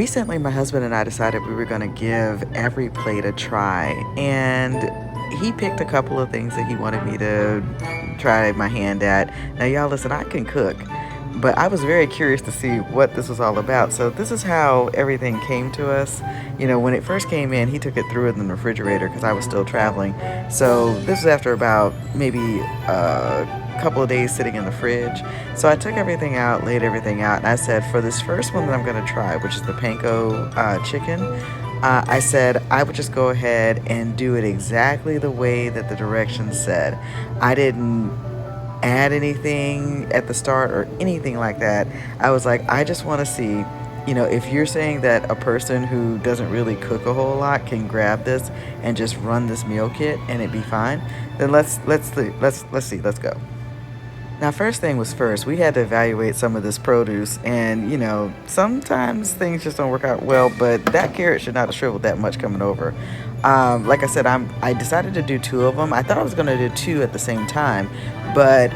Recently, my husband and I decided we were going to give every plate a try, and he picked a couple of things that he wanted me to try my hand at. Now, y'all, listen, I can cook, but I was very curious to see what this was all about. So, this is how everything came to us. You know, when it first came in, he took it through in the refrigerator because I was still traveling. So, this was after about maybe a couple of days sitting in the fridge. So I took everything out, laid everything out, and I said, for this first one that I'm going to try, which is the panko chicken, I said I would just go ahead and do it exactly the way that the directions said. I didn't add anything at the start or anything like that. I was like, I just want to see, you know, if you're saying that a person who doesn't really cook a whole lot can grab this and just run this meal kit and it be fine, then let's see, let's go. Now, first thing was first, we had to evaluate some of this produce, and you know, sometimes things just don't work out well, but that carrot should not have shriveled that much coming over. Like I said, I decided to do two of them. I thought I was going to do two at the same time, but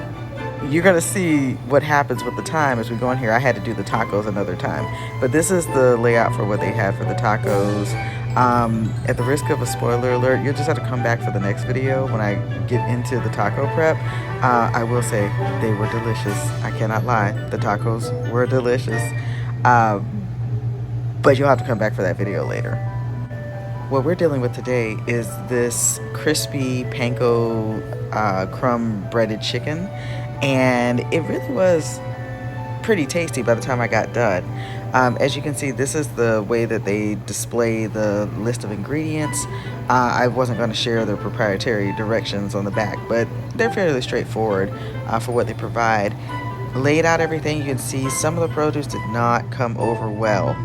you're going to see what happens with the time as we go in here. I had to do the tacos another time, but this is the layout for what they had for the tacos. At the risk of a spoiler alert, you'll just have to come back for the next video when I get into the taco prep. I will say they were delicious. I cannot lie. The tacos were delicious. Uh, but you'll have to come back for that video later. What we're dealing with today is this crispy panko crumb breaded chicken. And it really was pretty tasty by the time I got done. As you can see, this is the way that they display the list of ingredients. I wasn't going to share the proprietary directions on the back, but they're fairly straightforward for what they provide. Laid out everything, you can see some of the produce did not come over well,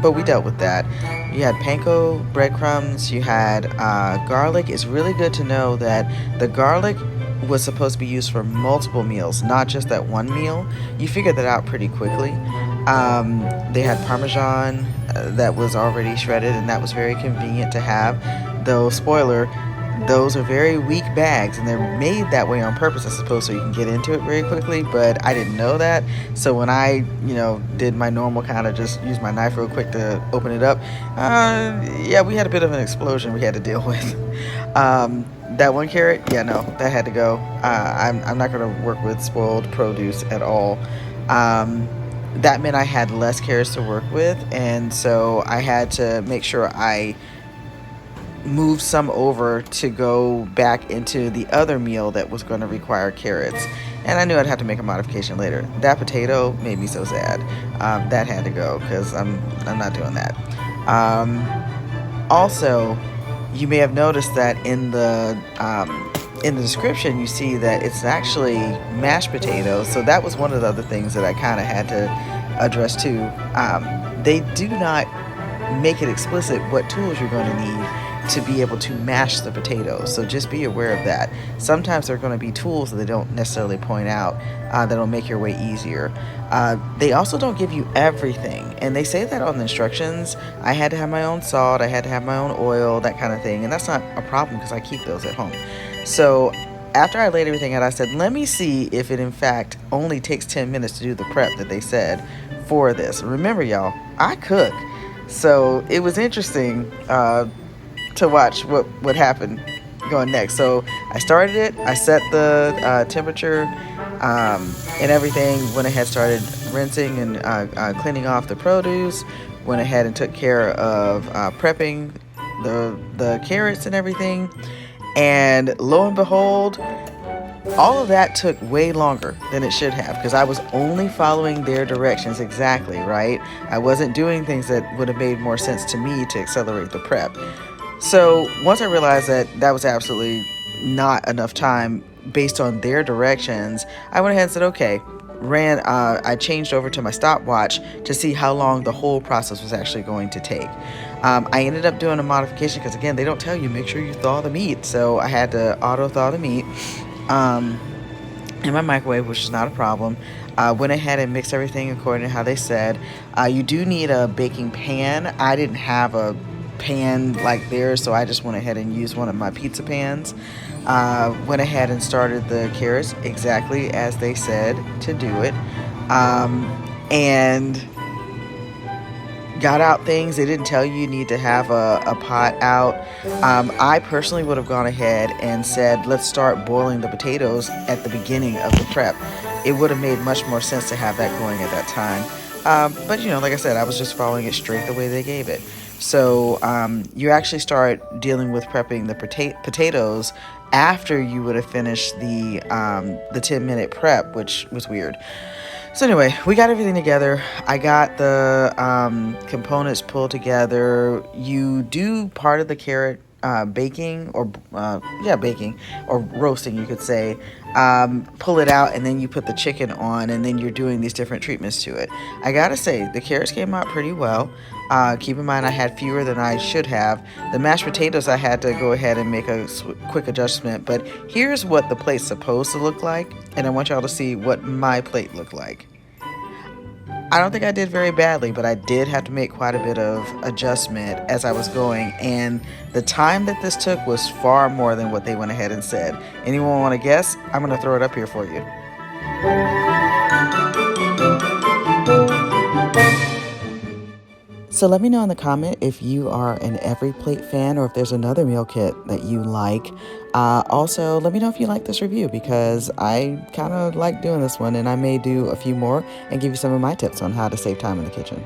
but we dealt with that. You had panko breadcrumbs, you had garlic. It's really good to know that the garlic was supposed to be used for multiple meals, not just that one meal. You figured that out pretty quickly. They had Parmesan that was already shredded, and that was very convenient to have. Though, spoiler, those are very weak bags, and they're made that way on purpose, I suppose, so you can get into it very quickly, but I didn't know that. So when I, did my normal kind of just use my knife real quick to open it up, yeah, we had a bit of an explosion we had to deal with. That one carrot, yeah, no, that had to go. I'm not going to work with spoiled produce at all. That meant I had less carrots to work with, and so I had to make sure I moved some over to go back into the other meal that was going to require carrots. And I knew I'd have to make a modification later. That potato made me so sad. That had to go because I'm not doing that. Also, you may have noticed that in the description you see that it's actually mashed potatoes. So that was one of the other things that I kind of had to address too. They do not make it explicit what tools you're going to need to be able to mash the potatoes. So just be aware of that. Sometimes there are going to be tools that they don't necessarily point out that'll make your way easier. They also don't give you everything, and they say that on the instructions. I had to have my own salt, I had to have my own oil, that kind of thing, and that's not a problem because I keep those at home. So after I laid everything out, I said, let me see if it in fact only takes 10 minutes to do the prep that they said for this. Remember, y'all, I cook. So it was interesting to watch what happened going next. So I started it, I set the temperature and everything, went ahead, started rinsing and cleaning off the produce, went ahead and took care of prepping the carrots and everything, and lo and behold, all of that took way longer than it should have because I was only following their directions exactly, right? I wasn't doing things that would have made more sense to me to accelerate the prep. So once I realized that that was absolutely not enough time based on their directions, I went ahead and said, okay, I changed over to my stopwatch to see how long the whole process was actually going to take. I ended up doing a modification because, again, they don't tell you, make sure you thaw the meat. So I had to auto thaw the meat in my microwave, which is not a problem. Went ahead and mixed everything according to how they said. You do need a baking pan. I didn't have a pan like theirs, so I just went ahead and used one of my pizza pans. Went ahead and started the carrots exactly as they said to do it. And got out things. They didn't tell you need to have a pot out. I personally would have gone ahead and said, let's start boiling the potatoes at the beginning of the prep. It would have made much more sense to have that going at that time. But like I said, I was just following it straight the way they gave it. So you actually start dealing with prepping the potatoes after you would have finished the 10-minute prep, which was weird. So anyway, we got everything together. I got the components pulled together. You do part of the carrot baking or baking or roasting, you could say. Pull it out, and then you put the chicken on, and then you're doing these different treatments to it. I gotta say, the carrots came out pretty well. Keep in mind, I had fewer than I should have. The mashed potatoes, I had to go ahead and make a quick adjustment. But here's what the plate's supposed to look like, and I want y'all to see what my plate looked like. I don't think I did very badly, but I did have to make quite a bit of adjustment as I was going, and the time that this took was far more than what they went ahead and said. Anyone want to guess? I'm going to throw it up here for you. So let me know in the comment if you are an Every Plate fan or if there's another meal kit that you like. Also, let me know if you like this review, because I kind of like doing this one, and I may do a few more and give you some of my tips on how to save time in the kitchen.